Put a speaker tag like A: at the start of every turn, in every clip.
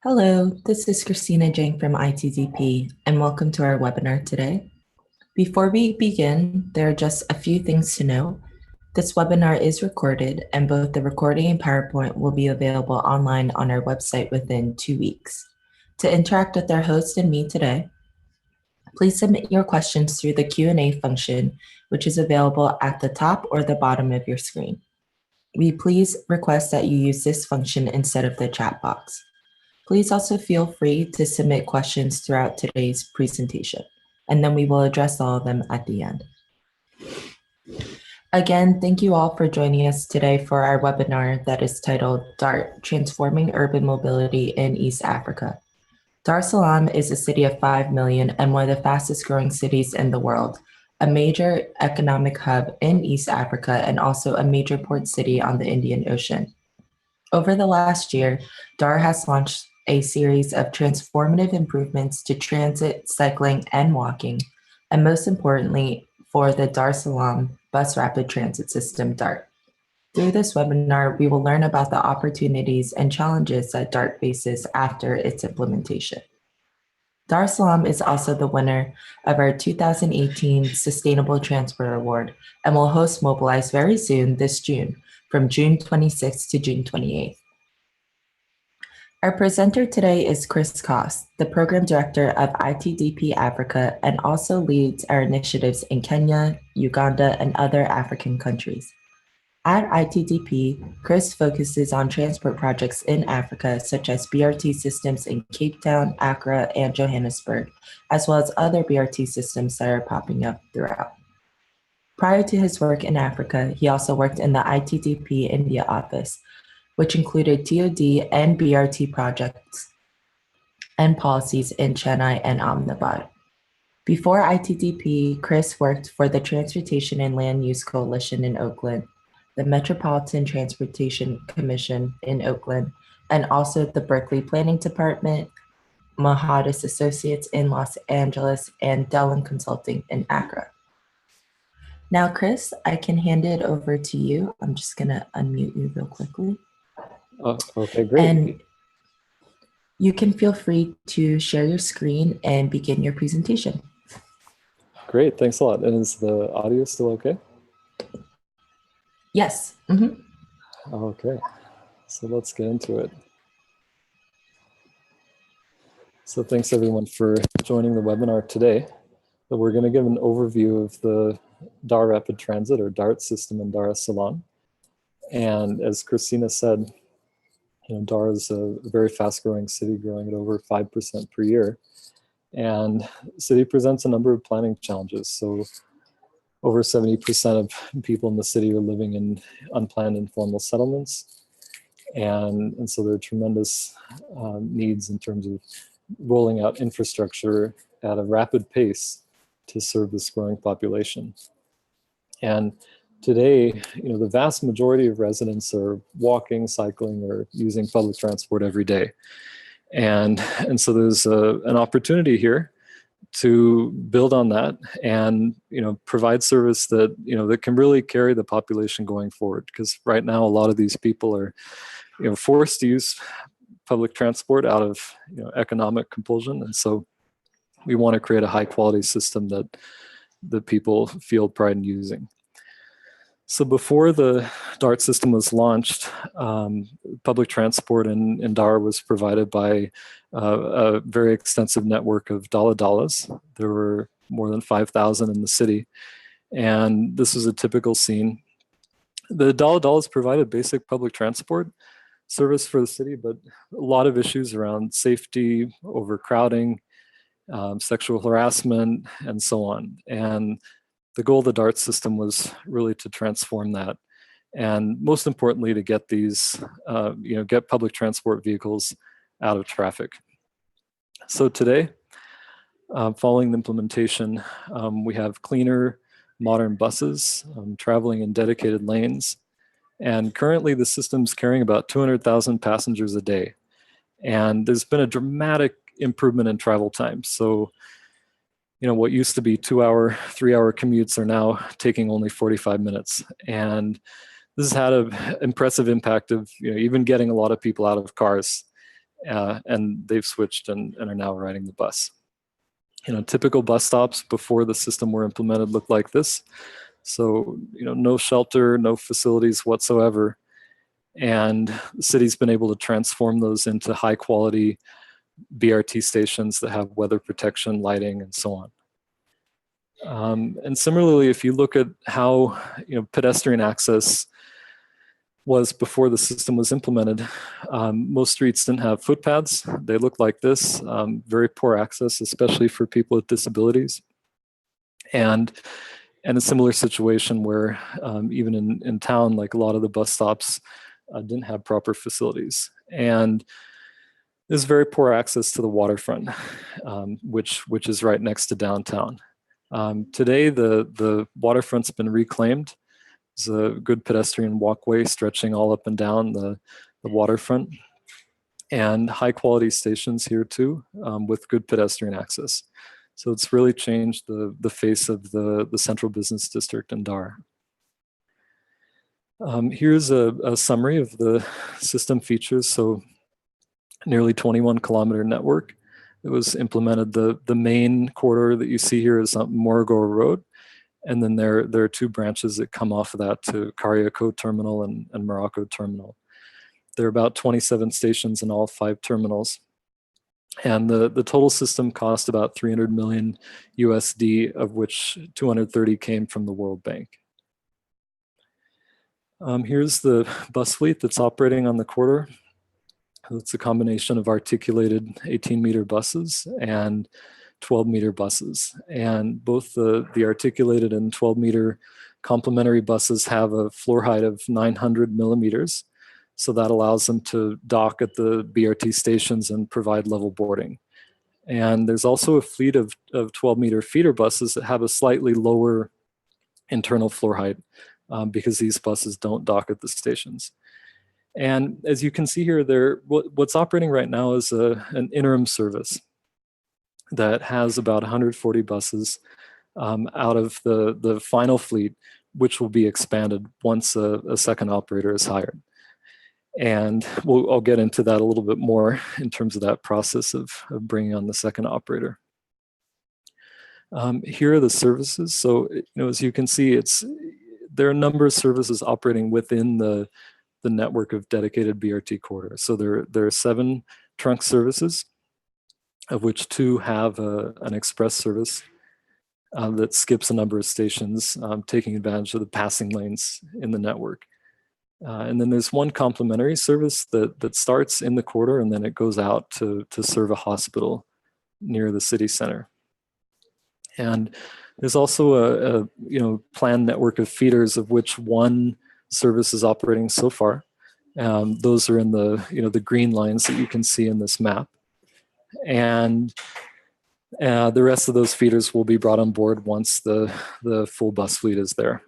A: Hello, this is Christina Jang from ITDP, and welcome to our webinar today. Before we begin, there are just a few things to know. This webinar is recorded, and both the recording and PowerPoint will be available online on our website within 2 weeks. To interact with our host and me today, please submit your questions through the Q&A function, which is available at the top or the bottom of your screen. We please request that you use this function instead of the chat box. Please also feel free to submit questions throughout today's presentation, and then we will address all of them at the end. Again, thank you all for joining us today for our webinar that is titled DART, Transforming Urban Mobility in East Africa. Dar es Salaam is a city of 5 million and one of the fastest growing cities in the world, a major economic hub in East Africa and also a major port city on the Indian Ocean. Over the last year, Dar has launched a series of transformative improvements to transit, cycling, and walking, and most importantly, for the Dar es Salaam Bus Rapid Transit System, DART. Through this webinar, we will learn about the opportunities and challenges that DART faces after its implementation. Dar es Salaam is also the winner of our 2018 Sustainable Transport Award and will host MOBILIZE very soon this June, from June 26th to June 28th. Our presenter today is Kost, the Program Director of ITDP Africa, and also leads our initiatives in Kenya, Uganda, and other African countries. At ITDP, Chris focuses on transport projects in Africa, such as BRT systems in Cape Town, Accra, and Johannesburg, as well as other BRT systems that are popping up throughout. Prior to his work in Africa, he also worked in the ITDP India office, which included TOD and BRT projects and policies in Chennai and Ahmedabad. Before ITDP, Chris worked for the Transportation and Land Use Coalition in Oakland, the Metropolitan Transportation Commission in Oakland, and also the Berkeley Planning Department, Mahadis Associates in Los Angeles, and Dellon Consulting in Accra. Now, Chris, I can hand it over to you. I'm just gonna unmute you real quickly.
B: Okay, great.
A: And you can feel free to share your screen and begin your presentation.
B: Great, thanks a lot. And is the audio still okay?
A: Yes.
B: Okay, so let's get into it. So thanks everyone for joining the webinar today. So we're going to give an overview of the DAR Rapid Transit or DART system in Dar es Salaam. And as Christina said, Dar is a very fast-growing city, growing at over 5% per year. And the city presents a number of planning challenges. So over 70% of people in the city are living in unplanned informal settlements. And so there are tremendous needs in terms of rolling out infrastructure at a rapid pace to serve this growing population. And today, the vast majority of residents are walking, cycling, or using public transport every day. And so there's an opportunity here to build on that and provide service that that can really carry the population going forward. Because right now, a lot of these people are forced to use public transport out of economic compulsion, and so we want to create a high quality system that people feel pride in using. So before the DART system was launched, public transport in Dar was provided by a very extensive network of dala-dalas. There were more than 5,000 in the city, and this was a typical scene. The dala-dalas provided basic public transport service for the city, but a lot of issues around safety, overcrowding, sexual harassment, and so on. And the goal of the DART system was really to transform that, and most importantly, to get these, get public transport vehicles out of traffic. So today, following the implementation, we have cleaner, modern buses traveling in dedicated lanes, and currently the system's carrying about 200,000 passengers a day. And there's been a dramatic improvement in travel time. So what used to be 2-hour, 3-hour commutes are now taking only 45 minutes. And this has had an impressive impact of even getting a lot of people out of cars and they've switched and are now riding the bus. Typical bus stops before the system were implemented looked like this. So, no shelter, no facilities whatsoever. And the city's been able to transform those into high quality BRT stations that have weather protection, lighting, and so on. And similarly, if you look at how pedestrian access was before the system was implemented, most streets didn't have footpaths. They looked like this, very poor access, especially for people with disabilities. And a similar situation where even in town, like a lot of the bus stops didn't have proper facilities. And there's very poor access to the waterfront, which is right next to downtown. Today, the waterfront's been reclaimed. There's a good pedestrian walkway stretching all up and down the waterfront, and high quality stations here too, with good pedestrian access. So it's really changed the face of the central business district in Dar. Here's a summary of the system features. So nearly 21-kilometer network. It was implemented. The main corridor that you see here is on Moragora Road. And then there are two branches that come off of that to Kariako Terminal and Morocco Terminal. There are about 27 stations in all 5 terminals. And the total system cost about 300 million USD, of which 230 came from the World Bank. Here's the bus fleet that's operating on the corridor. It's a combination of articulated 18-meter buses and 12-meter buses. And both the articulated and 12-meter complementary buses have a floor height of 900 millimeters. So that allows them to dock at the BRT stations and provide level boarding. And there's also a fleet of 12-meter feeder buses that have a slightly lower internal floor height because these buses don't dock at the stations. And as you can see here, what's operating right now is an interim service that has about 140 buses out of the final fleet, which will be expanded once a second operator is hired. And I'll get into that a little bit more in terms of that process of bringing on the second operator. Here are the services. So, as you can see, there are a number of services operating within the network of dedicated BRT corridors. So there are 7 trunk services, of which 2 have an express service that skips a number of stations, taking advantage of the passing lanes in the network. And then there's 1 complementary service that starts in the corridor and then it goes out to serve a hospital near the city center. And there's also a planned network of feeders, of which 1 service is operating so far. Those are in the green lines that you can see in this map. And the rest of those feeders will be brought on board once the full bus fleet is there.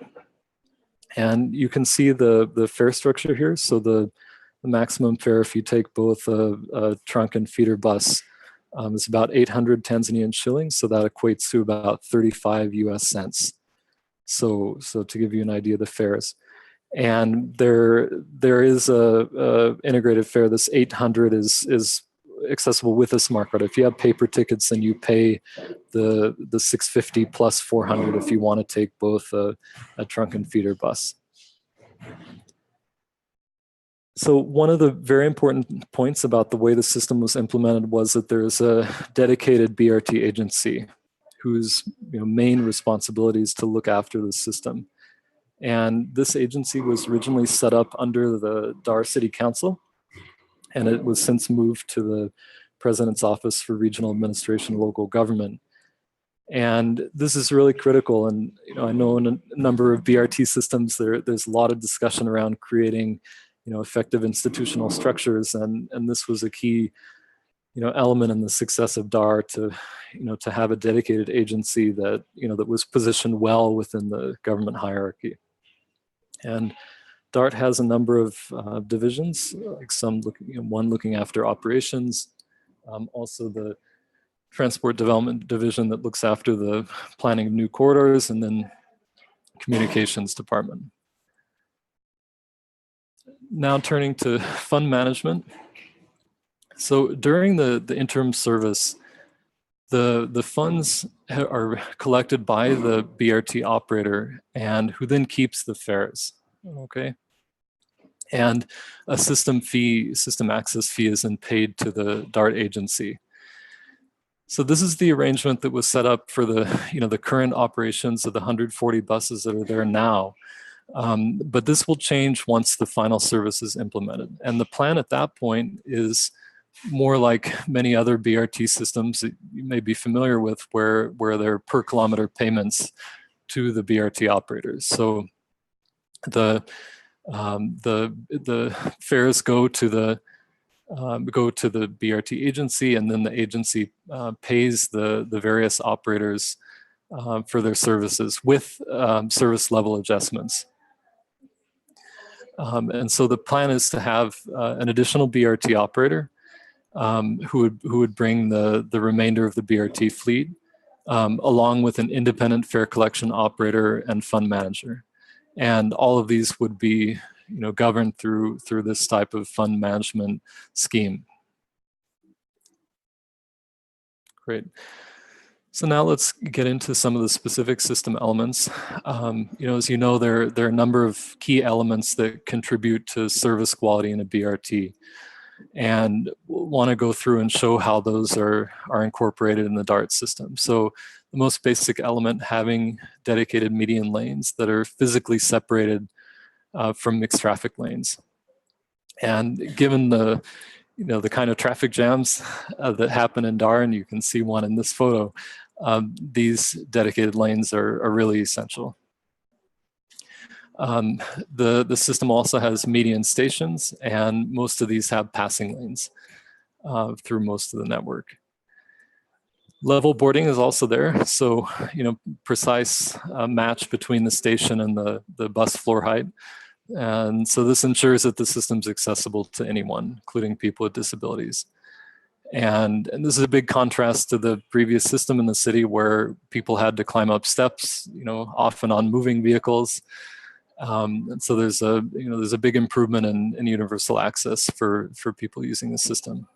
B: And you can see the fare structure here. So the maximum fare, if you take both a trunk and feeder bus, is about 800 Tanzanian shillings. So that equates to about 35 US cents. So to give you an idea of the fares. And there is a integrated fare. This 800 is accessible with a smart card. If you have paper tickets, then you pay the 650 plus 400 if you want to take both a trunk and feeder bus. So one of the very important points about the way the system was implemented was that there's a dedicated BRT agency whose main responsibility is to look after the system. And this agency was originally set up under the Dar City Council, and it was since moved to the President's Office for Regional Administration and Local Government. And this is really critical. And I know in a number of BRT systems, there's a lot of discussion around creating effective institutional structures, and this was a key element in the success of DAR to have a dedicated agency that that was positioned well within the government hierarchy. And DART has a number of divisions, like one looking after operations, also the transport development division that looks after the planning of new corridors, and then communications department. Now turning to fund management. So during the interim service, the funds are collected by the BRT operator, and who then keeps the fares. Okay. And a system access fee is then paid to the DART agency. So this is the arrangement that was set up for the current operations of the 140 buses that are there now. But this will change once the final service is implemented. And the plan at that point is more like many other BRT systems that you may be familiar with, where there are per kilometer payments to the BRT operators. So the fares go to the BRT agency, and then the agency pays the various operators for their services with service level adjustments. And so the plan is to have an additional BRT operator who would bring the remainder of the BRT fleet, along with an independent fare collection operator and fund manager. And all of these would be governed through this type of fund management scheme. Great. So now let's get into some of the specific system elements. As you know, there are a number of key elements that contribute to service quality in a BRT, and want to go through and show how those are incorporated in the DART system. So the most basic element, having dedicated median lanes that are physically separated from mixed traffic lanes. And given the kind of traffic jams that happen in DAR, and you can see one in this photo, these dedicated lanes are really essential. The system also has median stations, and most of these have passing lanes through most of the network. Level boarding is also there, so precise match between the station and the bus floor height. And so this ensures that the system's accessible to anyone, including people with disabilities. And this is a big contrast to the previous system in the city, where people had to climb up steps, often on moving vehicles. And so there's a big improvement in universal access for people using the system.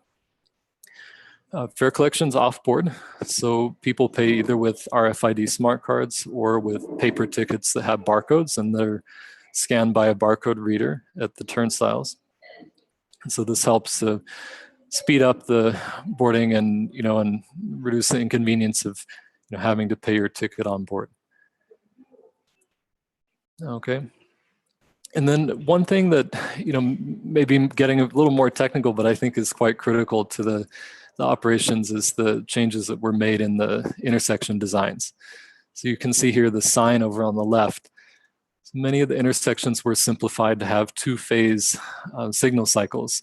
B: Fare collection's off board, so people pay either with RFID smart cards or with paper tickets that have barcodes, and they're scanned by a barcode reader at the turnstiles. And so this helps to speed up the boarding and reduce the inconvenience of having to pay your ticket on board. Okay. And then one thing that maybe getting a little more technical, but I think is quite critical to the operations, is the changes that were made in the intersection designs. So you can see here the sign over on the left. So many of the intersections were simplified to have two-phase signal cycles.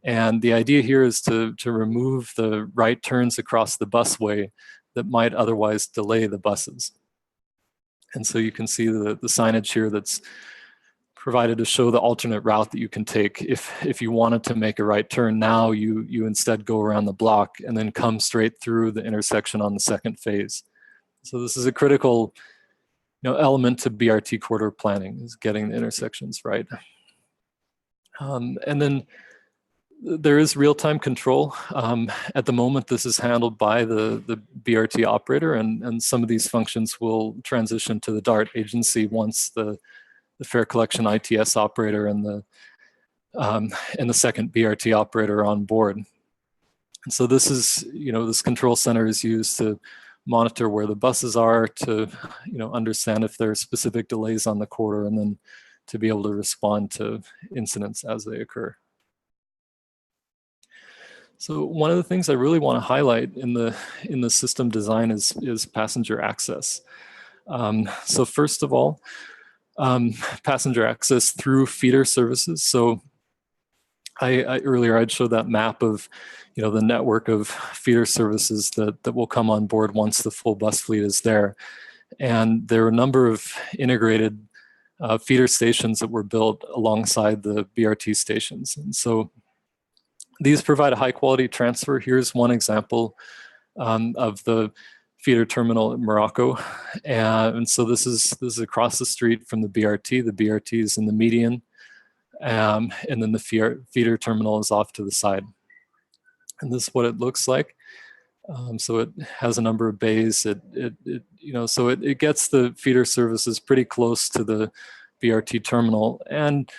B: And the idea here is to remove the right turns across the busway that might otherwise delay the buses. And so you can see the signage here that's provided to show the alternate route that you can take. If you wanted to make a right turn now, you instead go around the block and then come straight through the intersection on the second phase. So this is a critical element to BRT corridor planning, is getting the intersections right. And then there is real-time control. At the moment, this is handled by the BRT operator, and some of these functions will transition to the DART agency once the fare collection ITS operator and the second BRT operator on board. And so this is, this control center is used to monitor where the buses are, to understand if there are specific delays on the corridor, and then to be able to respond to incidents as they occur. So one of the things I really want to highlight in the system design is passenger access. So first of all, passenger access through feeder services. So earlier I'd showed that map of the network of feeder services that will come on board once the full bus fleet is there. And there are a number of integrated feeder stations that were built alongside the BRT stations. And so these provide a high quality transfer. Here's one example of the feeder terminal in Morocco. And so this is across the street from the BRT. The BRT is in the median, and then the feeder terminal is off to the side. And this is what it looks like. So it has a number of bays. So it gets the feeder services pretty close to the BRT terminal, and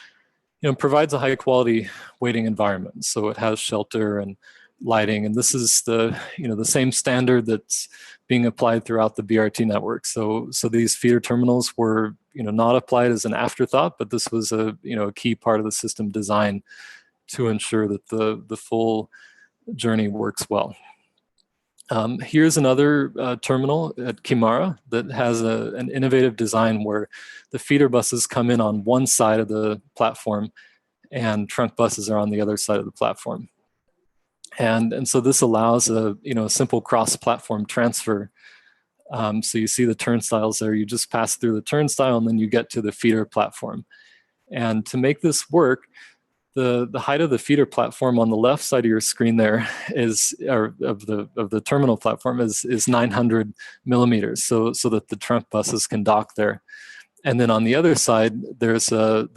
B: provides a high quality waiting environment. So it has shelter and lighting, and this is the the same standard that's being applied throughout the BRT network. So these feeder terminals were not applied as an afterthought, but this was a a key part of the system design to ensure that the full journey works well. Here's another terminal at Kimara that has an innovative design where the feeder buses come in on one side of the platform and trunk buses are on the other side of the platform. And so this allows a simple cross-platform transfer. So you see the turnstiles there, you just pass through the turnstile and then you get to the feeder platform. And to make this work, the height of the feeder platform on the left side of your screen there is, or of the terminal platform is 900 millimeters, so that the trunk buses can dock there. And then on the other side, there's a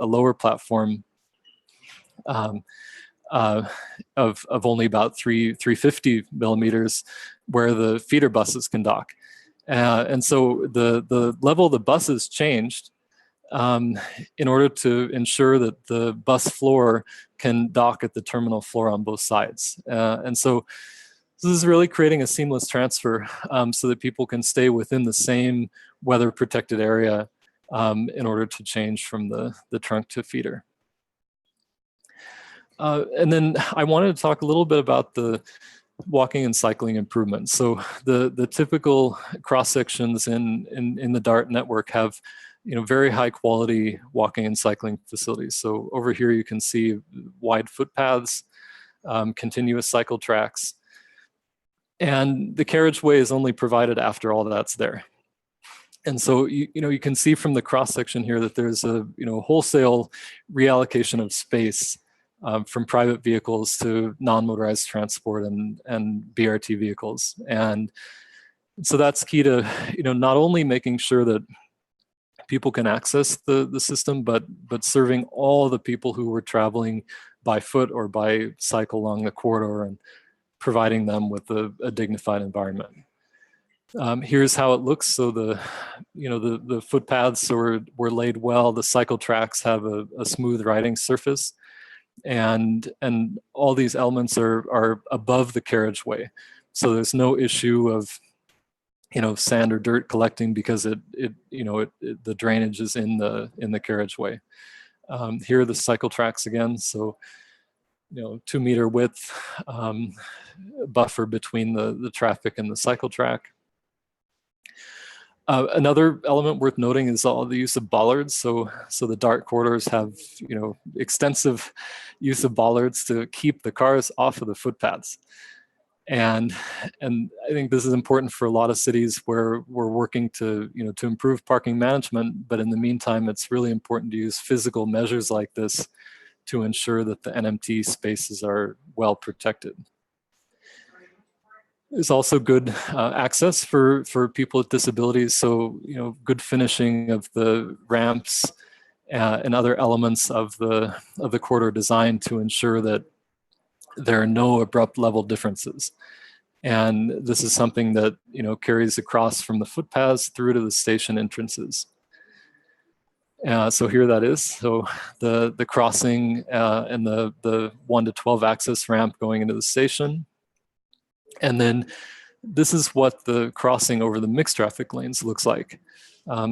B: lower platform of only about 350 millimeters, where the feeder buses can dock. And so the level of the buses changed in order to ensure that the bus floor can dock at the terminal floor on both sides. And so this is really creating a seamless transfer so that people can stay within the same weather protected area in order to change from the trunk to feeder. And then I wanted to talk a little bit about the walking and cycling improvements. So the typical cross sections in the DART network have very high quality walking and cycling facilities. So over here you can see wide footpaths, continuous cycle tracks, and the carriageway is only provided after all that's there. And so you can see from the cross section here that there's a wholesale reallocation of space from private vehicles to non-motorized transport and BRT vehicles. And so that's key to not only making sure that people can access the system, but serving all the people who were traveling by foot or by cycle along the corridor and providing them with a dignified environment. Here's how it looks. So the footpaths were laid well. The cycle tracks have a smooth riding surface, and all these elements are above the carriageway. So there's no issue of sand or dirt collecting because the drainage is in the carriageway. Here are the cycle tracks again. So 2 meter width buffer between the traffic and the cycle track. Another element worth noting is all the use of bollards. So the DART corridors have extensive use of bollards to keep the cars off of the footpaths. And I think this is important for a lot of cities where we're working to improve parking management, but in the meantime, it's really important to use physical measures like this to ensure that the NMT spaces are well protected. There's also good access for people with disabilities, so good finishing of the ramps and other elements of the corridor design to ensure that there are no abrupt level differences. And this is something that carries across from the footpaths through to the station entrances. So here that is. So the crossing and the 1 to 12 access ramp going into the station. And then this is what the crossing over the mixed traffic lanes looks like.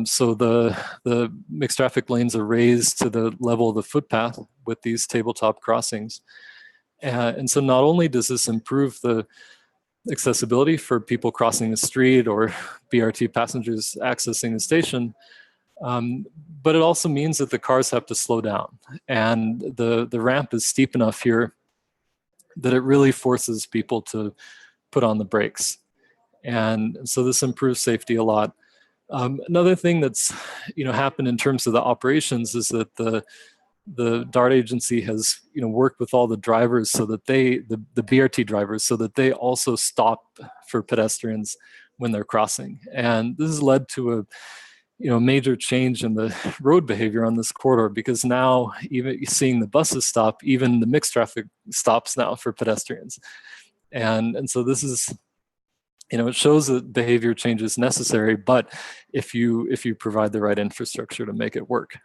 B: So the mixed traffic lanes are raised to the level of the footpath with these tabletop crossings. And so not only does this improve the accessibility for people crossing the street or BRT passengers accessing the station, but it also means that the cars have to slow down. And the ramp is steep enough here that it really forces people to put on the brakes. And so this improves safety a lot. Another thing that's happened in terms of the operations is that the DART agency has worked with all the drivers so that the BRT drivers, so that they also stop for pedestrians when they're crossing. And this has led to major change in the road behavior on this corridor, because now even seeing the buses stop, even the mixed traffic stops now for pedestrians. And so this is, it shows that behavior change is necessary, but if you provide the right infrastructure to make it work.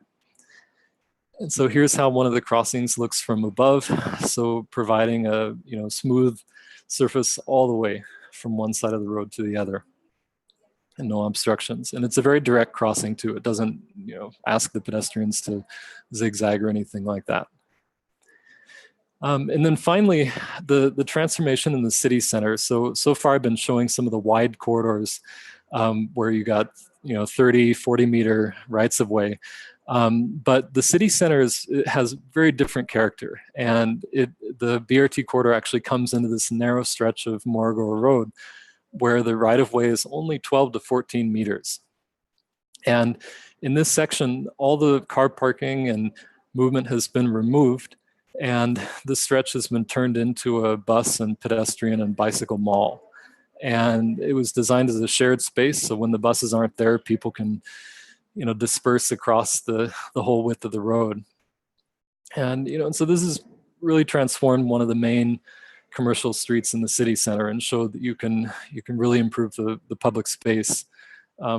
B: And so here's how one of the crossings looks from above. So providing a smooth surface all the way from one side of the road to the other, and no obstructions. And it's a very direct crossing too. It doesn't ask the pedestrians to zigzag or anything like that. And then finally, the transformation in the city center. So far I've been showing some of the wide corridors where you got 30, 40 meter rights of way. But the city center has very different character, and the BRT corridor actually comes into this narrow stretch of Moragora Road where the right-of-way is only 12 to 14 meters. And in this section, all the car parking and movement has been removed, and the stretch has been turned into a bus and pedestrian and bicycle mall. And it was designed as a shared space, so when the buses aren't there, people can disperse across the whole width of the road. And and so this has really transformed one of the main commercial streets in the city center, and showed that you can really improve the public space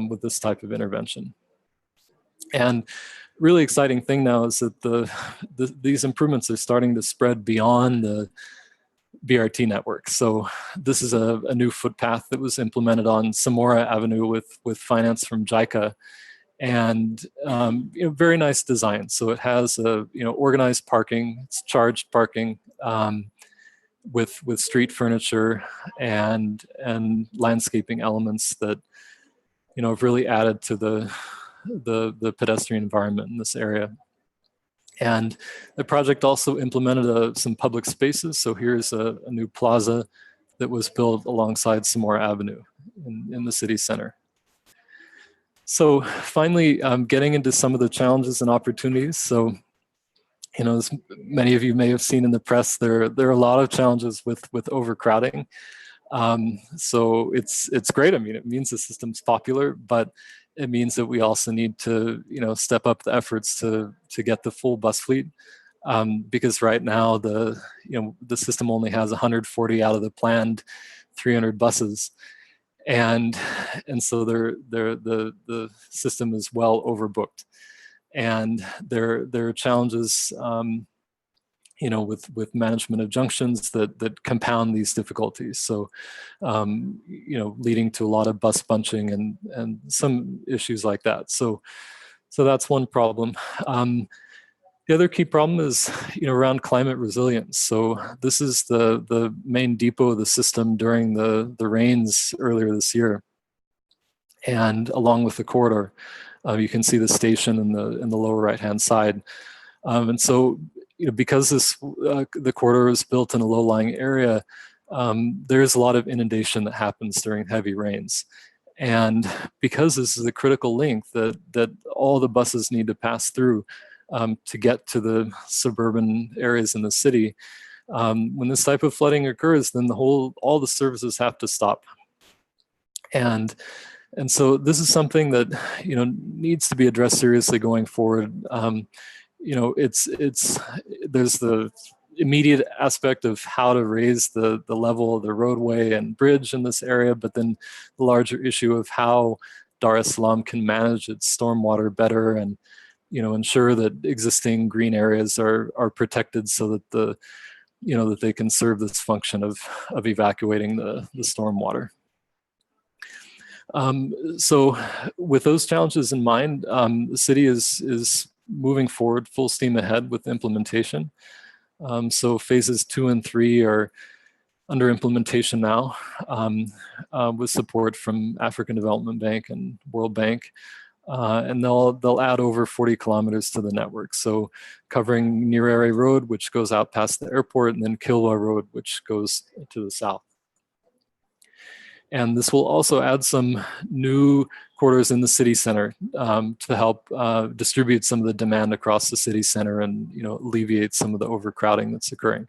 B: with this type of intervention. And really exciting thing now is that these improvements are starting to spread beyond the BRT network. So this is a new footpath that was implemented on Samora Avenue with finance from JICA. And very nice design. So it has organized parking, it's charged parking, with street furniture and landscaping elements that have really added to the pedestrian environment in this area. And the project also implemented some public spaces. So here's a new plaza that was built alongside Samora Avenue in the city center. So finally, getting into some of the challenges and opportunities. So as many of you may have seen in the press, there are a lot of challenges with overcrowding. So it's great. I mean, it means the system's popular, but it means that we also need to step up the efforts to get the full bus fleet, because right now the system only has 140 out of the planned 300 buses, and so the system is well overbooked. And there are challenges, with management of junctions that compound these difficulties. So, leading to a lot of bus bunching and some issues like that. So that's one problem. The other key problem is, around climate resilience. So this is the main depot of the system during the rains earlier this year, and along with the corridor. You can see the station in the lower right-hand side. And so, because the corridor is built in a low-lying area, there's a lot of inundation that happens during heavy rains. And because this is a critical link that all the buses need to pass through to get to the suburban areas in the city, when this type of flooding occurs, then all the services have to stop. And so this is something that needs to be addressed seriously going forward. There's the immediate aspect of how to raise the level of the roadway and bridge in this area, but then the larger issue of how Dar es Salaam can manage its stormwater better, and ensure that existing green areas are protected so that that they can serve this function of evacuating the stormwater. So with those challenges in mind, the city is moving forward full steam ahead with implementation. So phases 2 and 3 are under implementation now, with support from African Development Bank and World Bank. And they'll add over 40 kilometers to the network. So covering Nyerere Road, which goes out past the airport, and then Kilwa Road, which goes to the south. And this will also add some new corridors in the city center to help distribute some of the demand across the city center and alleviate some of the overcrowding that's occurring.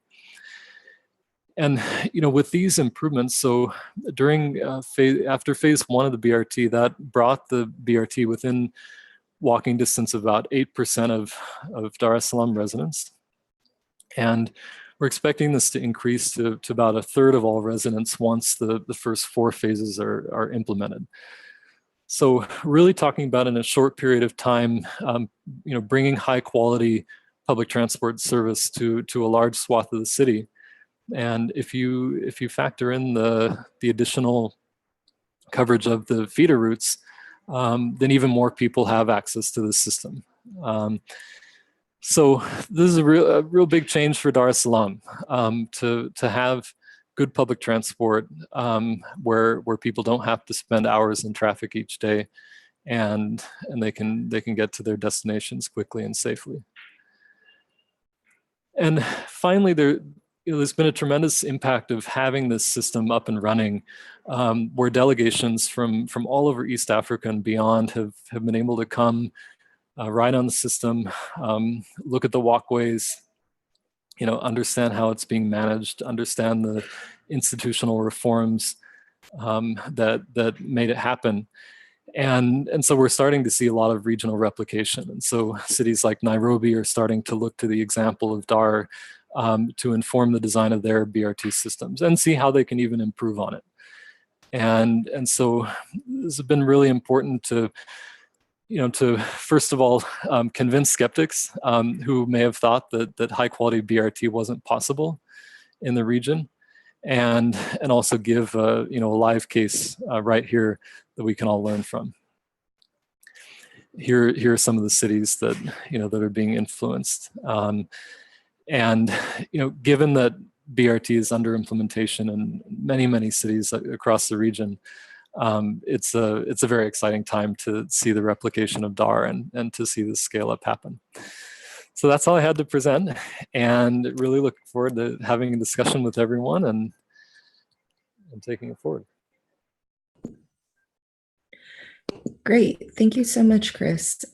B: And with these improvements, so during after phase 1 of the BRT, that brought the BRT within walking distance of about 8% of Dar es Salaam residents. And we're expecting this to increase to about a third of all residents once the first 4 phases are implemented. So really talking about in a short period of time, bringing high quality public transport service to a large swath of the city. And if you factor in the additional coverage of the feeder routes, then even more people have access to the system. So this is a real big change for Dar es Salaam, to have good public transport where people don't have to spend hours in traffic each day, and they can get to their destinations quickly and safely. And finally, there's been a tremendous impact of having this system up and running, where delegations from all over East Africa and beyond have been able to come, ride on the system, look at the walkways, understand how it's being managed, understand the institutional reforms that made it happen. And so we're starting to see a lot of regional replication. And so cities like Nairobi are starting to look to the example of Dar to inform the design of their BRT systems and see how they can even improve on it. And so this has been really important to first of all convince skeptics who may have thought that high quality BRT wasn't possible in the region, and also give a live case right here that we can all learn from. Here are some of the cities that that are being influenced, and given that BRT is under implementation in many cities across the region, it's a very exciting time to see the replication of Dar and to see the scale up happen. So that's all I had to present, and really looking forward to having a discussion with everyone and taking it forward.
A: Great. Thank you so much, Chris.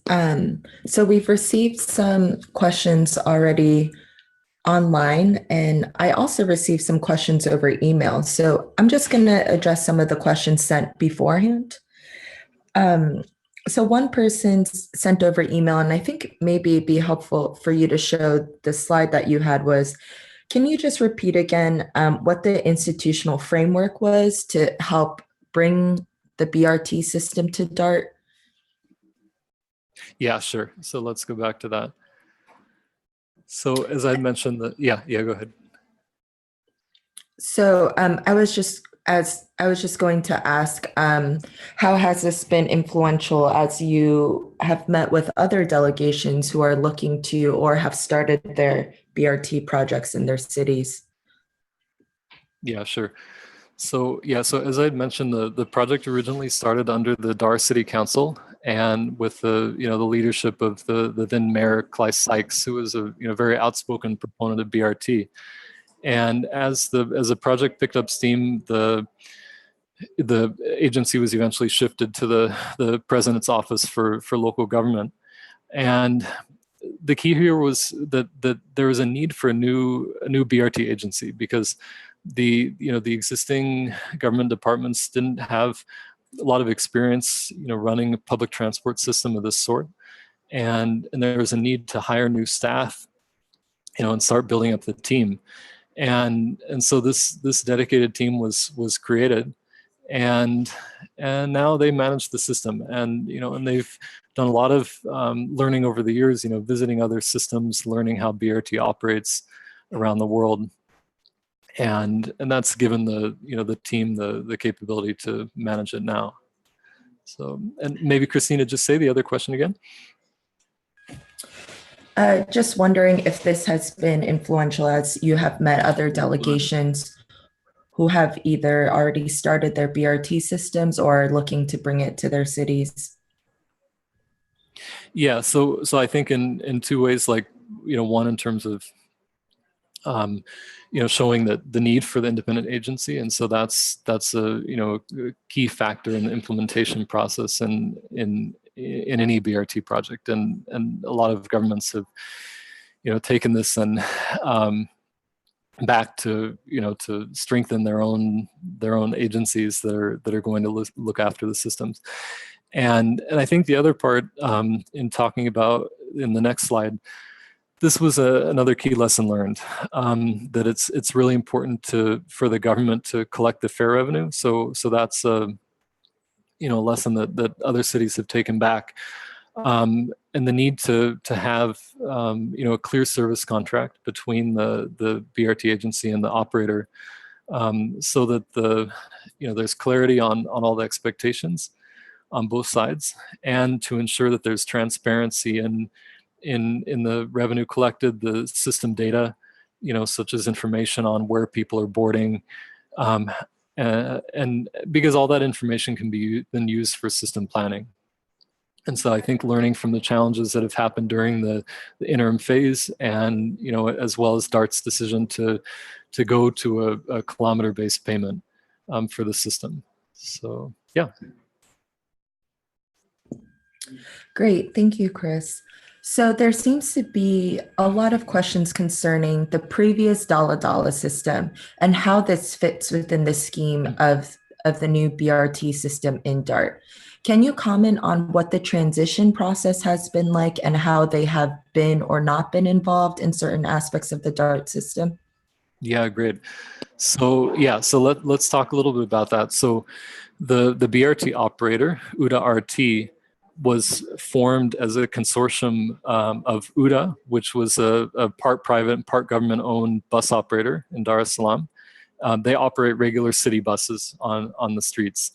A: So we've received some questions already online, and I also received some questions over email. So I'm just going to address some of the questions sent beforehand. So one person sent over email, and I think maybe it'd be helpful for you to show the slide that you had was, can you just repeat again what the institutional framework was to help bring the BRT system to DART?
B: Yeah, sure. So let's go back to that. So as I mentioned, yeah, go ahead.
A: So I was just going to ask, how has this been influential as you have met with other delegations who are looking to or have started their BRT projects in their cities?
B: Yeah, sure. So yeah, so as I had mentioned, the project originally started under the Dar City Council, and with the the leadership of the then Mayor Clay Sykes, who was a very outspoken proponent of BRT. And as the project picked up steam, the agency was eventually shifted to the president's office for local government. And the key here was that there was a need for a new BRT agency, because the existing government departments didn't have a lot of experience running a public transport system of this sort, and there was a need to hire new staff and start building up the team. And so this dedicated team was created, and now they manage the system, and and they've done a lot of learning over the years, visiting other systems, learning how BRT operates around the world, and that's given the team the capability to manage it now. So, and maybe Christina, just say the other question again.
A: Just wondering if this has been influential as you have met other delegations who have either already started their BRT systems or are looking to bring it to their cities.
B: Yeah, so I think in two ways, like one in terms of showing that the need for the independent agency, and so that's a a key factor in the implementation process and in any BRT project, and a lot of governments have taken this and back to, to strengthen their own agencies that are going to look after the systems. And I think the other part, in talking about in the next slide, this was another key lesson learned, that it's really important for the government to collect the fare revenue. So that's a lesson that other cities have taken back, and the need to have a clear service contract between the BRT agency and the operator, so that there's clarity on all the expectations on both sides, and to ensure that there's transparency in the revenue collected, the system data, such as information on where people are boarding, and because all that information can be then used for system planning. And so I think learning from the challenges that have happened during the interim phase, and as well as DART's decision to go to a kilometer-based payment for the system. So yeah.
A: Great, thank you, Chris. So there seems to be a lot of questions concerning the previous Dala Dala system and how this fits within the scheme of the new BRT system in DART. Can you comment on what the transition process has been like and how they have been or not been involved in certain aspects of the DART system?
B: Yeah, great. So yeah, so let's talk a little bit about that. So the BRT operator, UDA RT, was formed as a consortium of UDA, which was a part private and part government owned bus operator in Dar es Salaam. They operate regular city buses on the streets,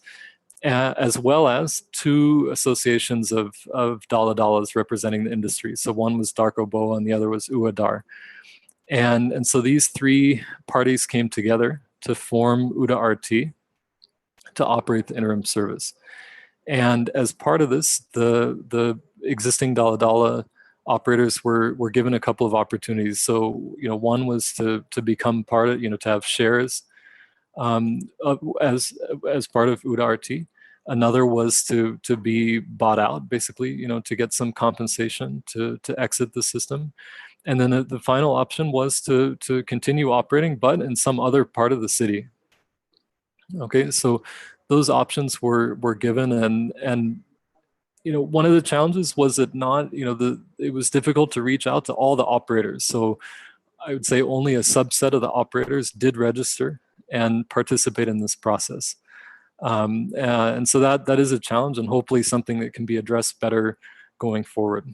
B: as well as two associations of Dala Dalas representing the industry. So one was Darko Boa and the other was UADAR. And so these three parties came together to form UDA RT to operate the interim service. And as part of this, the existing Dala Dala operators were given a couple of opportunities. So, one was to become part of, to have shares as part of UDA RT. Another was to be bought out, basically, to get some compensation to exit the system. And then the final option was to continue operating, but in some other part of the city. Okay, so those options were given, and one of the challenges was that it was difficult to reach out to all the operators. So I would say only a subset of the operators did register and participate in this process. And so that is a challenge, and hopefully something that can be addressed better going forward.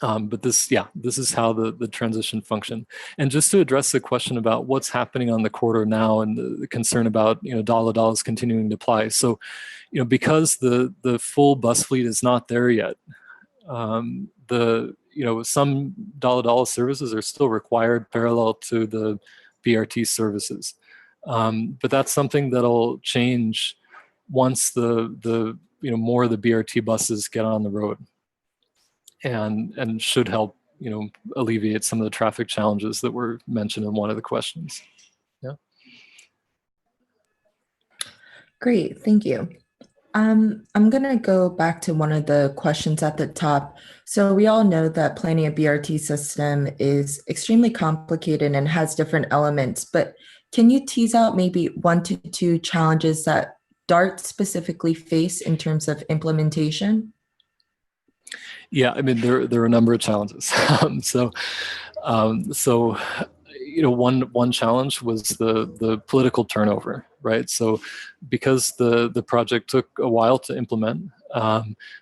B: But this is how the transition functioned. And just to address the question about what's happening on the corridor now and the concern about Dala Dalas continuing to apply. So, because the full bus fleet is not there yet, some Dala Dala services are still required parallel to the BRT services. But that's something that'll change once the more of the BRT buses get on the road, and should help alleviate some of the traffic challenges that were mentioned in one of the questions. Yeah.
A: Great, thank you. I'm going to go back to one of the questions at the top. So we all know that planning a BRT system is extremely complicated and has different elements, but can you tease out maybe 1 to 2 challenges that DART specifically face in terms of implementation?
B: Yeah, I mean, there are a number of challenges. One challenge was the political turnover, right? So because the project took a while to implement,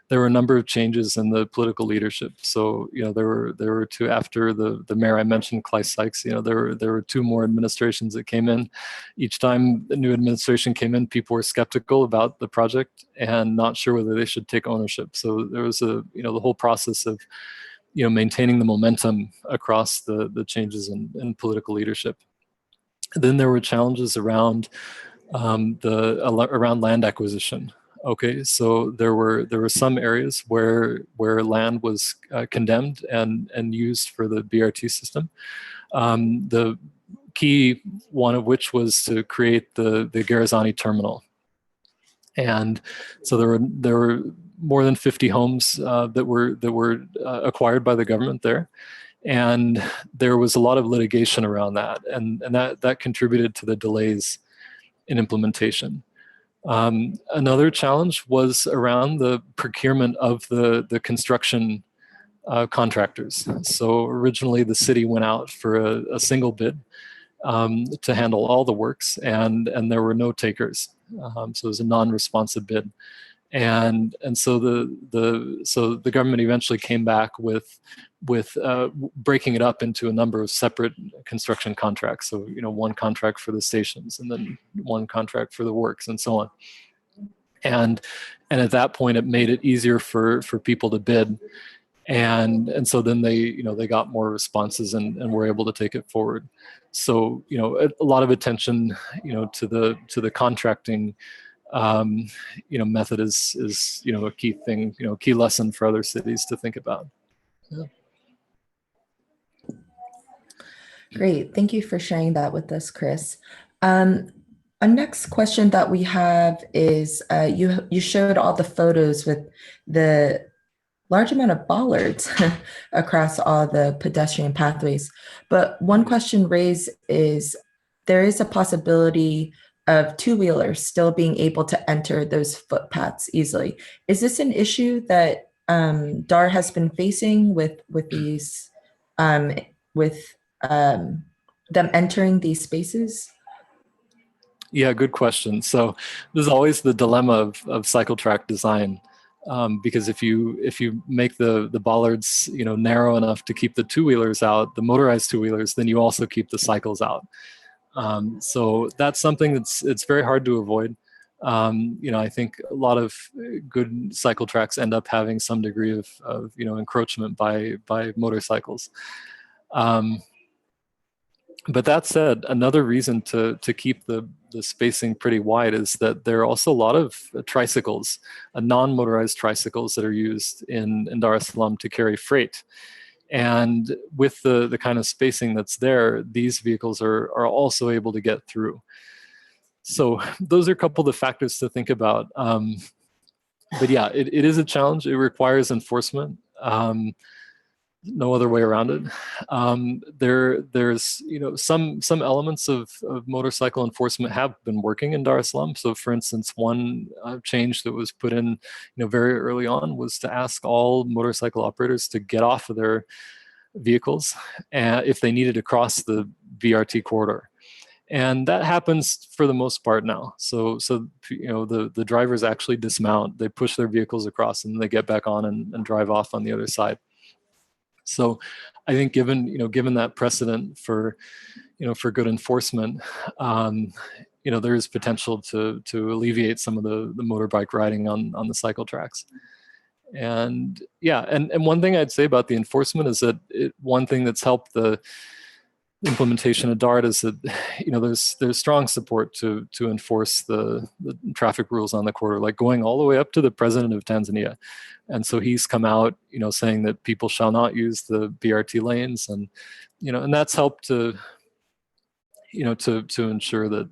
B: there were a number of changes in the political leadership. So there were two after the mayor I mentioned, Clay Sykes. There were 2 more administrations that came in. Each time the new administration came in, people were skeptical about the project and not sure whether they should take ownership. So there was the whole process of maintaining the momentum across the changes in political leadership. Then there were challenges around around land acquisition. Okay, so there were some areas where land was condemned and used for the BRT system. The key one of which was to create the Gerazani terminal, and so there were more than 50 homes that were acquired by the government there, And there was a lot of litigation around that, and that contributed to the delays in implementation. Another challenge was around the procurement of the construction contractors. So originally the city went out for a single bid to handle all the works, and there were no takers. So it was a non-responsive bid. And so the government eventually came back with breaking it up into a number of separate construction contracts. So one contract for the stations, and then one contract for the works, and so on. And at that point, it made it easier for people to bid. And so then they got more responses and were able to take it forward. So a lot of attention to the contracting method is a key thing, key lesson for other cities to think about. Yeah.
A: Great, thank you for sharing that with us, Chris. A next question that we have is you showed all the photos with the large amount of bollards across all the pedestrian pathways. But one question raised is there is a possibility of two-wheelers still being able to enter those footpaths easily. Is this an issue that DAR has been facing with these, them entering these spaces?
B: Yeah, good question. So there's always the dilemma of cycle track design. Because if you make the bollards narrow enough to keep the two-wheelers out, the motorized two-wheelers, then you also keep the cycles out. So that's something it's very hard to avoid. I think a lot of good cycle tracks end up having some degree of encroachment by motorcycles. But that said, another reason to keep the spacing pretty wide is that there are also a lot of tricycles, non-motorized tricycles that are used in Dar es Salaam to carry freight. And with the kind of spacing that's there, these vehicles are also able to get through. So those are a couple of the factors to think about. But yeah, it is a challenge. It requires enforcement. No other way around it. There's some elements of motorcycle enforcement have been working in Dar es Salaam. So for instance, one change that was put in very early on was to ask all motorcycle operators to get off of their vehicles if they needed to cross the BRT corridor. And that happens for the most part now. So the drivers actually dismount, they push their vehicles across, and they get back on and drive off on the other side. So I think given that precedent for good enforcement, there is potential to alleviate some of the motorbike riding on the cycle tracks. And yeah, and one thing I'd say about the enforcement is that one thing that's helped the implementation of DART is that there's strong support to enforce the traffic rules on the corridor, like going all the way up to the president of Tanzania. And so he's come out saying that people shall not use the BRT lanes, and and that's helped to to ensure that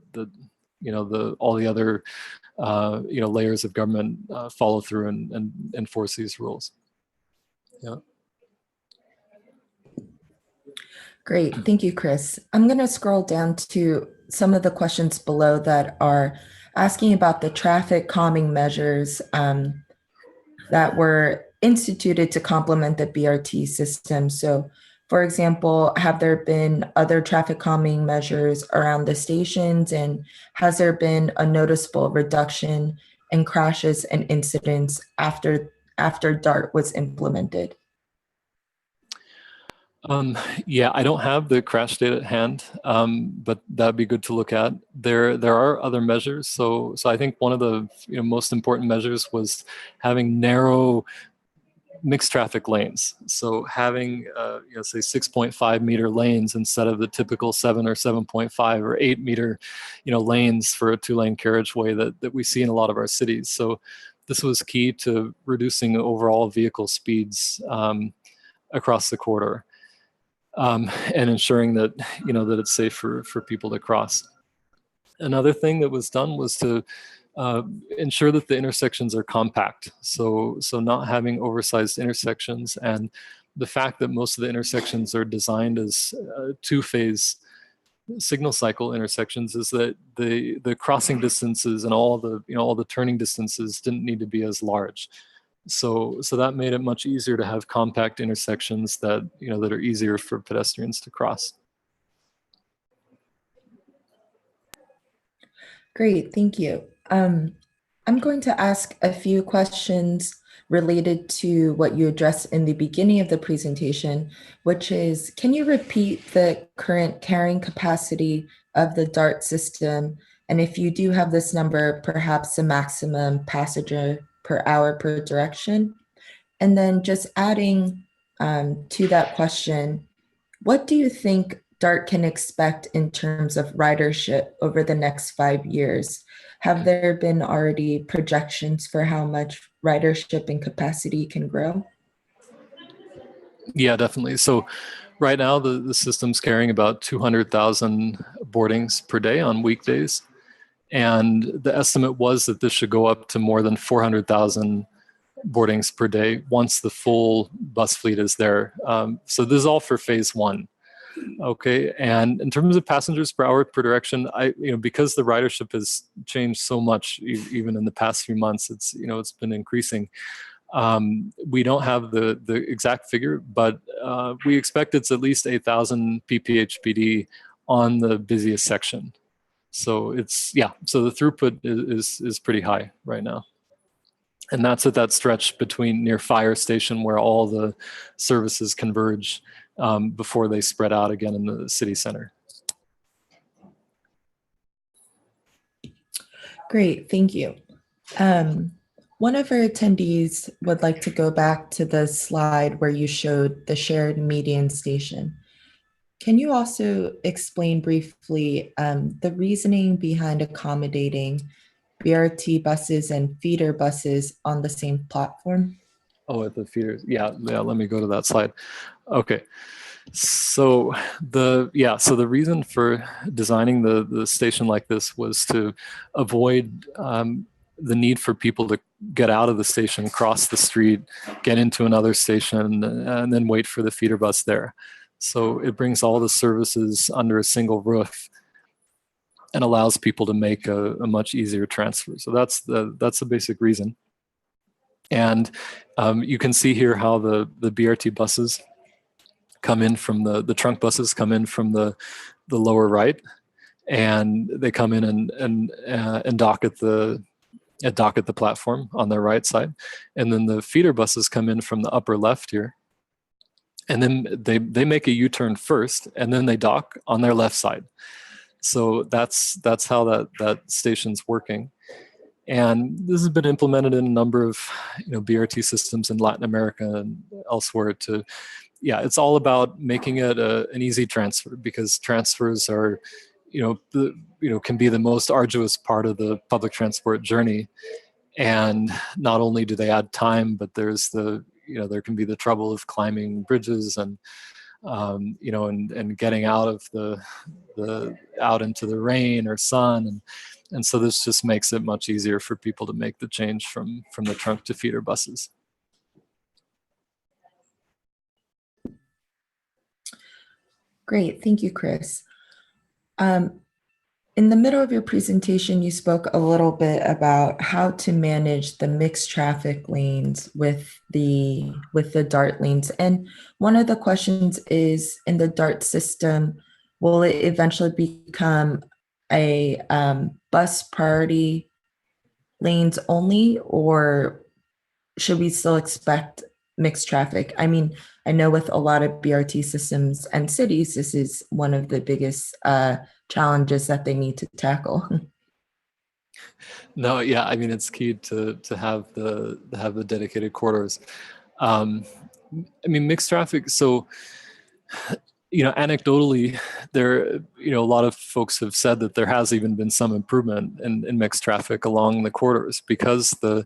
B: all the other layers of government follow through and enforce these rules. Yeah.
A: Great, thank you, Chris. I'm going to scroll down to some of the questions below that are asking about the traffic calming measures that were instituted to complement the BRT system. So, for example, have there been other traffic calming measures around the stations, and has there been a noticeable reduction in crashes and incidents after DART was implemented?
B: Yeah, I don't have the crash data at hand, but that'd be good to look at. There are other measures. So I think one of the most important measures was having narrow mixed traffic lanes. So having say 6.5 meter lanes instead of the typical 7 or 7.5 or 8 meter lanes for a 2-lane carriageway that we see in a lot of our cities. So this was key to reducing overall vehicle speeds across the corridor. And ensuring that that it's safe for people to cross. Another thing that was done was to ensure that the intersections are compact. So not having oversized intersections, and the fact that most of the intersections are designed as two-phase signal cycle intersections is that the crossing distances and all the turning distances didn't need to be as large. So that made it much easier to have compact intersections that that are easier for pedestrians to cross.
A: Great, thank you. I'm going to ask a few questions related to what you addressed in the beginning of the presentation, which is, can you repeat the current carrying capacity of the DART system? And if you do have this number, perhaps the maximum passenger per hour per direction? And then just adding to that question, what do you think DART can expect in terms of ridership over the next 5 years? Have there been already projections for how much ridership and capacity can grow?
B: Yeah, definitely. So right now, the system's carrying about 200,000 boardings per day on weekdays. And the estimate was that this should go up to more than 400,000 boardings per day once the full bus fleet is there. So this is all for phase one. Okay, and in terms of passengers per hour per direction, because the ridership has changed so much, even in the past few months, it's been increasing. We don't have the exact figure, but we expect it's at least 8,000 pph/pd on the busiest section. So so the throughput is pretty high right now. And that's at that stretch between near Fire Station where all the services converge before they spread out again in the city center.
A: Great, thank you. One of our attendees would like to go back to the slide where you showed the shared median station. Can you also explain briefly the reasoning behind accommodating BRT buses and feeder buses on the same platform?
B: Oh, at the feeders. Yeah, let me go to that slide. Okay. So the reason for designing the station like this was to avoid the need for people to get out of the station, cross the street, get into another station, and then wait for the feeder bus there. So it brings all the services under a single roof and allows people to make a much easier transfer. So that's the basic reason. And you can see here how the BRT buses come in from the trunk buses come in from the lower right, and they come in and dock at the platform on their right side, and then the feeder buses come in from the upper left here, and then they make a U-turn first, and then they dock on their left side. So that's how that station's working. And this has been implemented in a number of BRT systems in Latin America and elsewhere to, it's all about making it an easy transfer, because transfers are, can be the most arduous part of the public transport journey. And not only do they add time, but there's there can be the trouble of climbing bridges and, and getting out of out into the rain or sun. And so this just makes it much easier for people to make the change from the trunk to feeder buses.
A: Great, thank you, Chris. In the middle of your presentation, you spoke a little bit about how to manage the mixed traffic lanes with the DART lanes. And one of the questions is, in the DART system, will it eventually become a bus priority lanes only, or should we still expect mixed traffic? I mean, I know with a lot of BRT systems and cities, this is one of the biggest challenges that they need to tackle.
B: No, yeah, I mean, it's key to have the dedicated corridors. I mean, mixed traffic. So, anecdotally, there, a lot of folks have said that there has even been some improvement in mixed traffic along the corridors, because the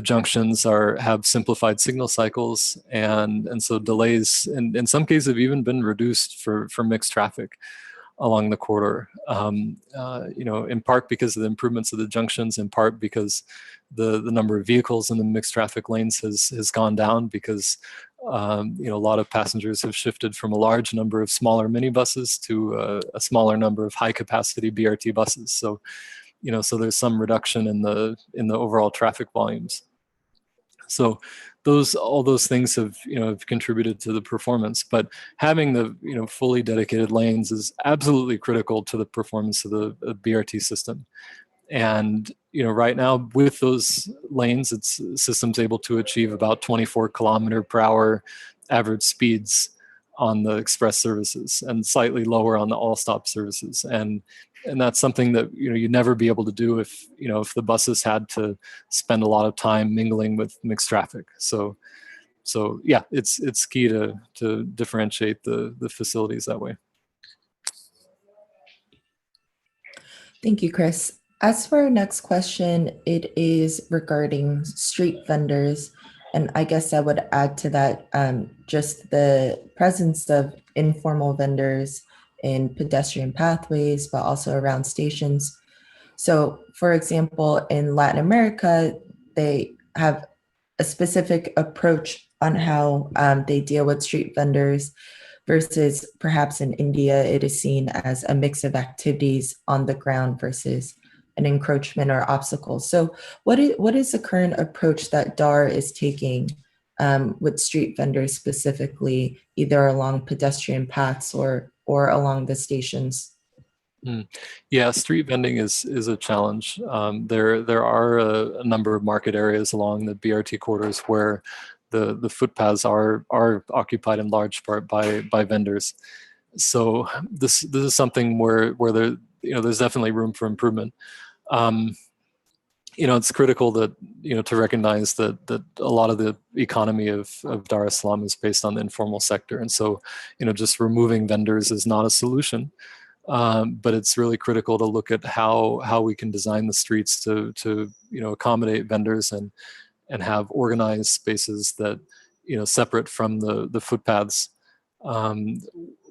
B: junctions have simplified signal cycles, and so delays in some cases have even been reduced for mixed traffic. along the corridor. In part because of the improvements of the junctions, in part because the number of vehicles in the mixed traffic lanes has gone down because a lot of passengers have shifted from a large number of smaller minibuses to a smaller number of high capacity BRT buses. So, so there's some reduction in the overall traffic volumes. So all those things have contributed to the performance, but having the fully dedicated lanes is absolutely critical to the performance of the BRT system. And right now with those lanes, system's able to achieve about 24 km/h average speeds on the express services and slightly lower on the all-stop services. And that's something that you'd never be able to do if the buses had to spend a lot of time mingling with mixed traffic. So yeah, it's key to differentiate the facilities that way.
A: Thank you, Chris. As for our next question, it is regarding street vendors. And I guess I would add to that just the presence of informal vendors in pedestrian pathways, but also around stations. So, for example, in Latin America, they have a specific approach on how they deal with street vendors versus perhaps in India, it is seen as a mix of activities on the ground versus an encroachment or obstacle. So what is the current approach that DAR is taking with street vendors specifically, either along pedestrian paths or along the stations?
B: Yeah, street vending is a challenge. There are a number of market areas along the BRT corridors where the footpaths are occupied in large part by vendors. So this is something where there's definitely room for improvement. It's critical that to recognize that a lot of the economy of Dar es Salaam is based on the informal sector, and so just removing vendors is not a solution. But it's really critical to look at how we can design the streets to accommodate vendors and have organized spaces that separate from the footpaths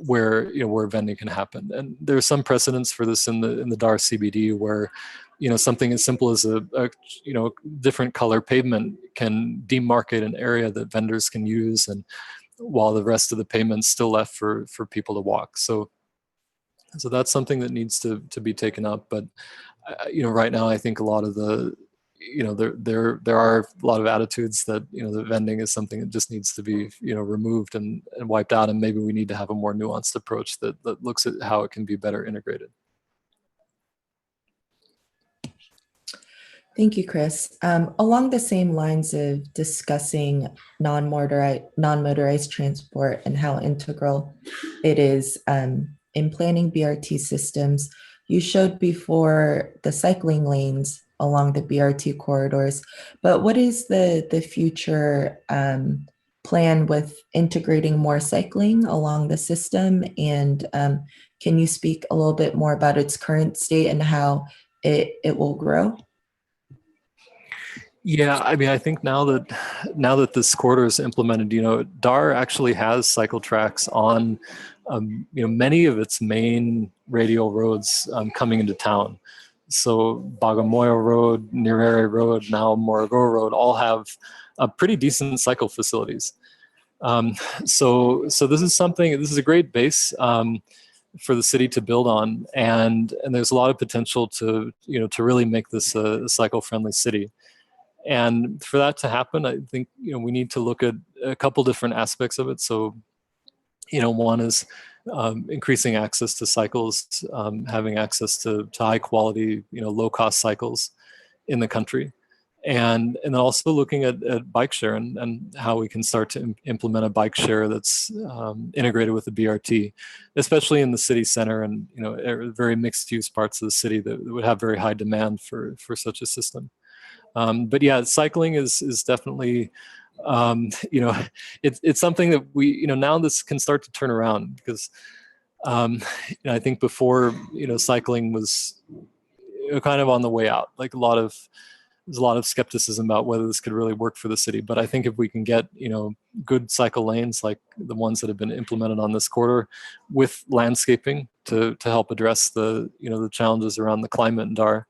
B: where vending can happen. And there's some precedents for this in the Dar CBD where something as simple as a different color pavement can demarcate an area that vendors can use, and while the rest of the pavement's still left for people to walk. So that's something that needs to be taken up. But right now I think a lot of the there are a lot of attitudes that the vending is something that just needs to be removed and wiped out, and maybe we need to have a more nuanced approach that looks at how it can be better integrated.
A: Thank you, Chris. Along the same lines of discussing non-motorized transport and how integral it is in planning BRT systems, you showed before the cycling lanes along the BRT corridors, but what is the future plan with integrating more cycling along the system? And can you speak a little bit more about its current state and how it will grow?
B: Yeah, I mean, I think now that this corridor is implemented, DAR actually has cycle tracks on, many of its main radial roads coming into town. So Bagamoyo Road, Nyerere Road, now Morogoro Road all have pretty decent cycle facilities. So this is a great base for the city to build on, and there's a lot of potential to really make this a cycle-friendly city. And for that to happen, I think we need to look at a couple different aspects of it. So, one is increasing access to cycles, having access to high quality, low cost cycles in the country, and also looking at bike share and how we can start to implement a bike share that's integrated with the BRT, especially in the city center and very mixed use parts of the city that would have very high demand for such a system. But yeah, cycling is definitely, it's something that we, now this can start to turn around because I think before, cycling was kind of on the way out. Like a lot of there's a lot of skepticism about whether this could really work for the city. But I think if we can get, good cycle lanes like the ones that have been implemented on this corridor with landscaping to help address the, the challenges around the climate in Dar,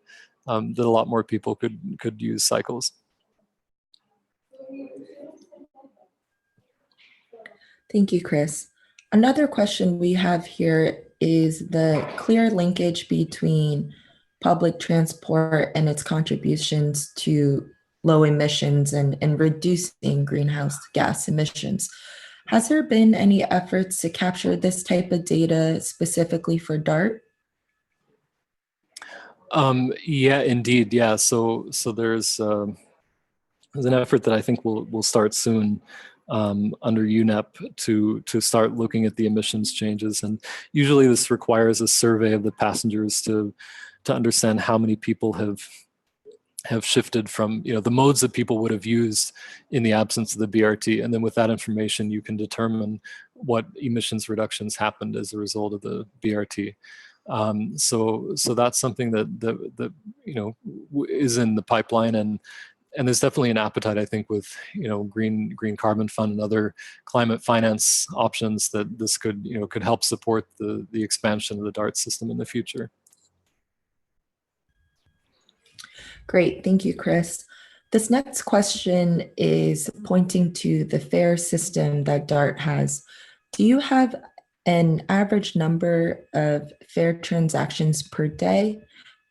B: that a lot more people could use cycles.
A: Thank you, Chris. Another question we have here is the clear linkage between public transport and its contributions to low emissions and reducing greenhouse gas emissions. Has there been any efforts to capture this type of data specifically for DART?
B: Yeah, indeed. Yeah. So there's an effort that I think will start soon under UNEP to start looking at the emissions changes, and usually this requires a survey of the passengers to understand how many people have shifted from the modes that people would have used in the absence of the BRT, and then with that information you can determine what emissions reductions happened as a result of the BRT. So that's something that is in the pipeline, and there's definitely an appetite, I think, with green carbon fund and other climate finance options that this could help support the expansion of the DART system in the future.
A: Great, thank you, Chris. This next question is pointing to the fare system that DART has. Do you have an average number of fare transactions per day?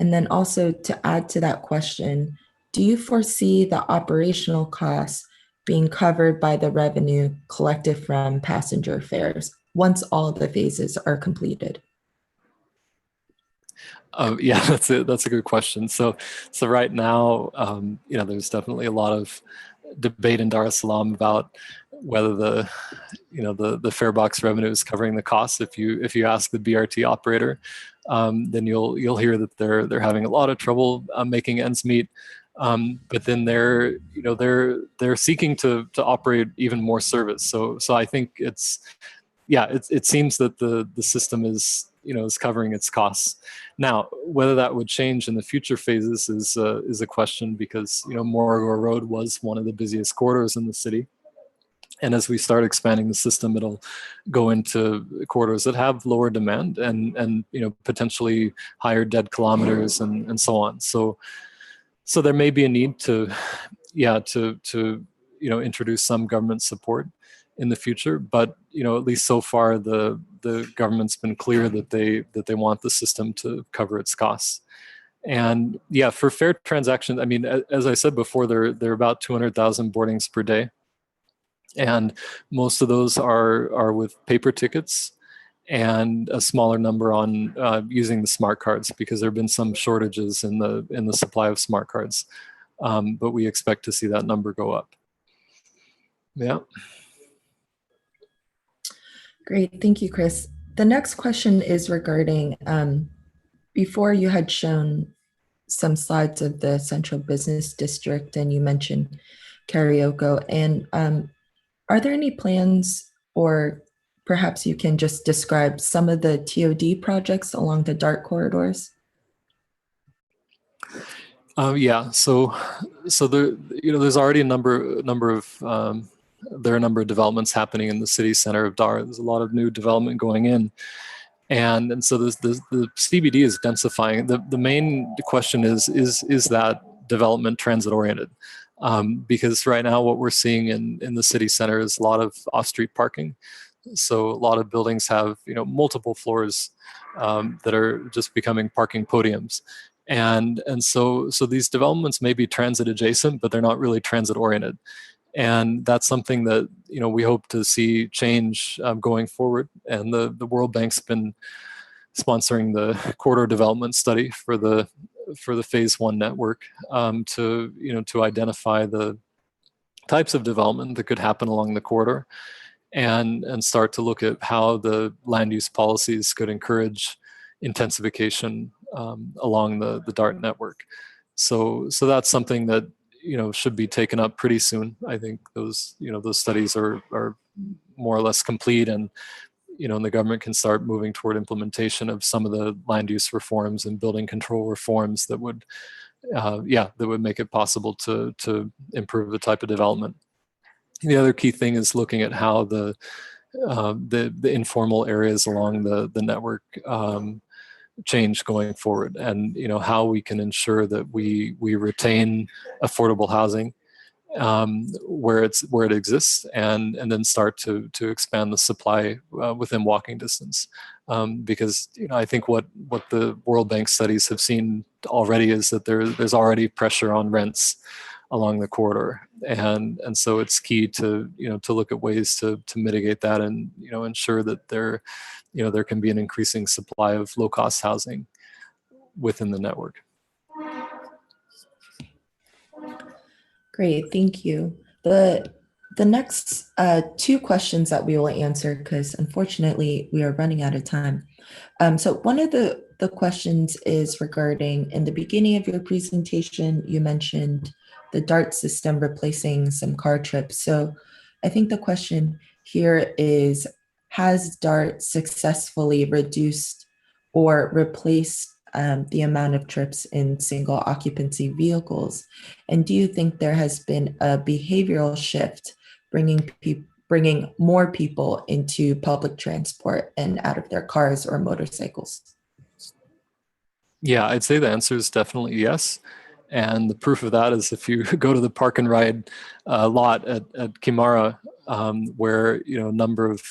A: And then also to add to that question, do you foresee the operational costs being covered by the revenue collected from passenger fares once all of the phases are completed?
B: Yeah, that's a good question. So right now, there's definitely a lot of debate in Dar es Salaam about whether the fare box revenue is covering the costs. If you ask the BRT operator, then you'll hear that they're having a lot of trouble making ends meet. But then they're seeking to operate even more service. So I think it seems that the system is covering its costs. Now, whether that would change in the future phases is a question, because Morogoro Road was one of the busiest corridors in the city, and as we start expanding the system, it'll go into corridors that have lower demand and potentially higher dead kilometers and so on. So there may be a need to introduce some government support in the future, but at least so far the government's been clear that they want the system to cover its costs. And yeah, for fare transactions, I mean, as I said before, there are about 200,000 boardings per day, and most of those are with paper tickets, and a smaller number on using the smart cards, because there have been some shortages in the supply of smart cards, but we expect to see that number go up. Yeah.
A: Great, thank you, Chris. The next question is regarding, before you had shown some slides of the Central Business District and you mentioned Karaoke, and are there any plans, or perhaps you can just describe some of the TOD projects along the DART corridors?
B: Yeah, so there's already a number of there are a number of developments happening in the city center of Dar. There's a lot of new development going in, and so the CBD is densifying. The main question is that development transit oriented? Because right now what we're seeing in the city center is a lot of off-street parking. So a lot of buildings have multiple floors that are just becoming parking podiums. And so these developments may be transit adjacent, but they're not really transit oriented. And that's something that we hope to see change going forward. And the World Bank's been sponsoring the corridor development study for the phase 1 network to identify the types of development that could happen along the corridor, and start to look at how the land use policies could encourage intensification along the DART network. So that's something that should be taken up pretty soon. I think those studies are more or less complete, and and the government can start moving toward implementation of some of the land use reforms and building control reforms that would yeah, that would make it possible to improve the type of development. The other key thing is looking at how the informal areas along the network change going forward, and how we can ensure that we retain affordable housing where it exists, and then start to expand the supply within walking distance, because I think what the World Bank studies have seen already is that there's already pressure on rents along the corridor, and so it's key to to look at ways to mitigate that, and ensure that there can be an increasing supply of low-cost housing within the network.
A: Great, thank you. The next two questions that we will answer, because unfortunately we are running out of time. So one of the questions is regarding, in the beginning of your presentation, you mentioned the DART system replacing some car trips. So I think the question here is, has DART successfully reduced or replaced the amount of trips in single occupancy vehicles? And do you think there has been a behavioral shift bringing more people into public transport and out of their cars or motorcycles?
B: Yeah, I'd say the answer is definitely yes. And the proof of that is if you go to the park and ride lot at Kimara, where a number of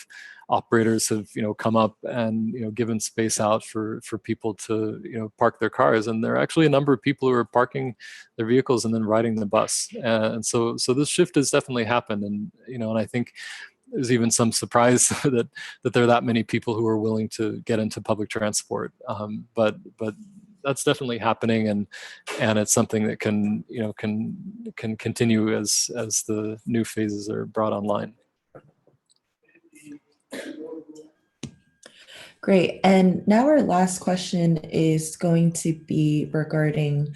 B: operators have come up and given space out for people to park their cars, and there are actually a number of people who are parking their vehicles and then riding the bus, and so this shift has definitely happened, and and I think there's even some surprise that there are that many people who are willing to get into public transport, but that's definitely happening, and it's something that can continue as the new phases are brought online.
A: Great. And now our last question is going to be regarding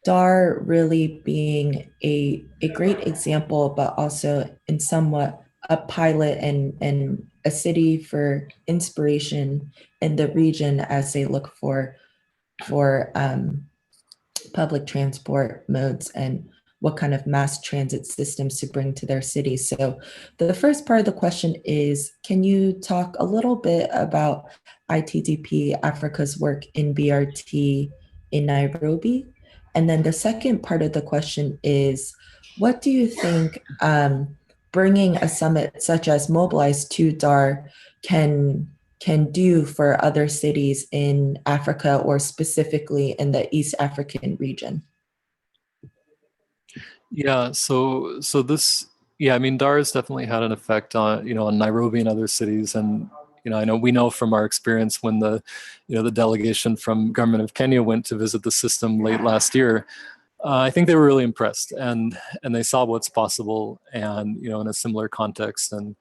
A: DAR really being a great example, but also in somewhat a pilot and a city for inspiration in the region as they look for public transport modes and what kind of mass transit systems to bring to their city. So the first part of the question is, can you talk a little bit about ITDP Africa's work in BRT in Nairobi? And then the second part of the question is, what do you think bringing a summit such as MOBILIZE to DAR can do for other cities in Africa, or specifically in the East African region?
B: Yeah, so this, yeah, I mean, DAR has definitely had an effect on on Nairobi and other cities, and I know we know from our experience when the the delegation from government of Kenya went to visit the system late last year. I think they were really impressed, and they saw what's possible, and in a similar context, and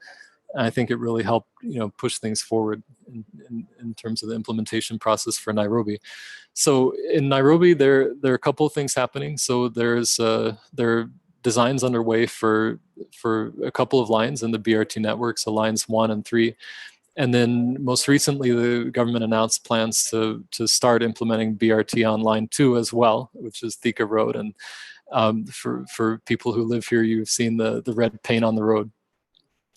B: I think it really helped push things forward in terms of the implementation process for Nairobi. So in Nairobi, there are a couple of things happening. So there are designs underway for a couple of lines in the BRT network, so lines 1 and 3. And then most recently, the government announced plans to start implementing BRT on line 2 as well, which is Thika Road. And for people who live here, you've seen the red paint on the road.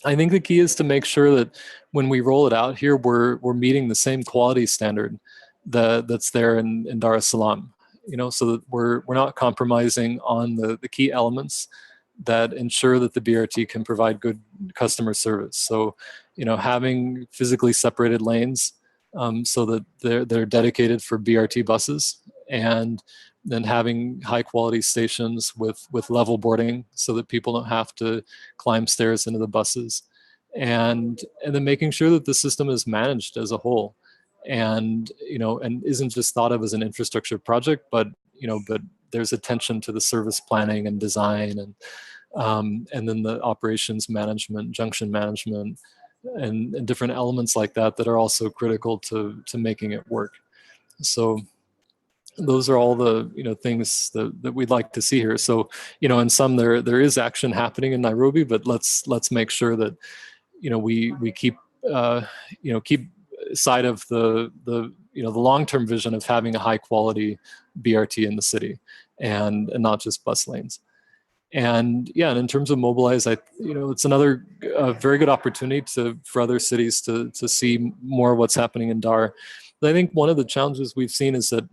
B: I think the key is to make sure that when we roll it out here, we're meeting the same quality standard that's there in Dar es Salaam, so that we're not compromising on the key elements that ensure that the BRT can provide good customer service. So, having physically separated lanes so that they're dedicated for BRT buses, and then having high quality stations with level boarding so that people don't have to climb stairs into the buses, and then making sure that the system is managed as a whole, and and isn't just thought of as an infrastructure project, but but there's attention to the service planning and design, and then the operations management, junction management, and different elements like that are also critical to making it work. So those are all the things that we'd like to see here. So in some there is action happening in Nairobi, but let's make sure that we keep keep sight of the long-term vision of having a high quality BRT in the city, and not just bus lanes. And yeah, and in terms of MOBILIZE, it's another very good opportunity for other cities to see more of what's happening in DAR. But I think one of the challenges we've seen is that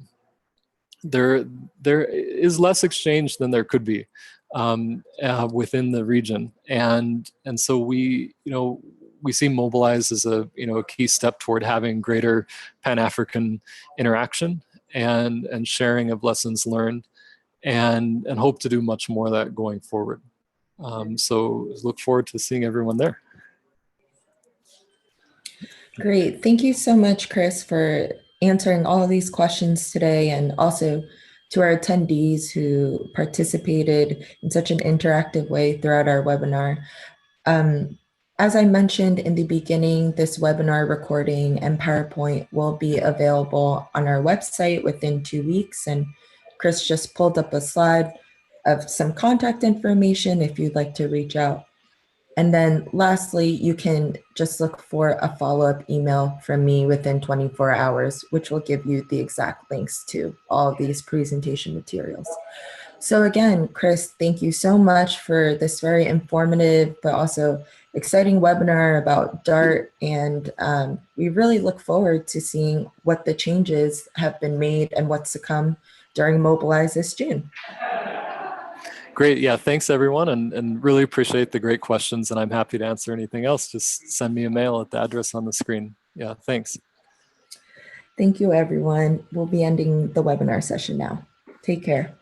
B: there is less exchange than there could be within the region, and so we see MOBILIZE as a key step toward having greater Pan-African interaction and sharing of lessons learned, and hope to do much more of that going forward. So look forward to seeing everyone there.
A: Great. Thank you so much, Chris, for answering all of these questions today, and also to our attendees who participated in such an interactive way throughout our webinar. As I mentioned in the beginning, this webinar recording and PowerPoint will be available on our website within 2 weeks. And Chris just pulled up a slide of some contact information if you'd like to reach out. And then lastly, you can just look for a follow-up email from me within 24 hours, which will give you the exact links to all of these presentation materials. So again, Chris, thank you so much for this very informative, but also exciting webinar about DART. And we really look forward to seeing what the changes have been made and what's to come during MOBILIZE this June.
B: Great. Yeah, thanks everyone, and really appreciate the great questions, and I'm happy to answer anything else. Just send me a mail at the address on the screen. Yeah, thanks.
A: Thank you, everyone. We'll be ending the webinar session now. Take care.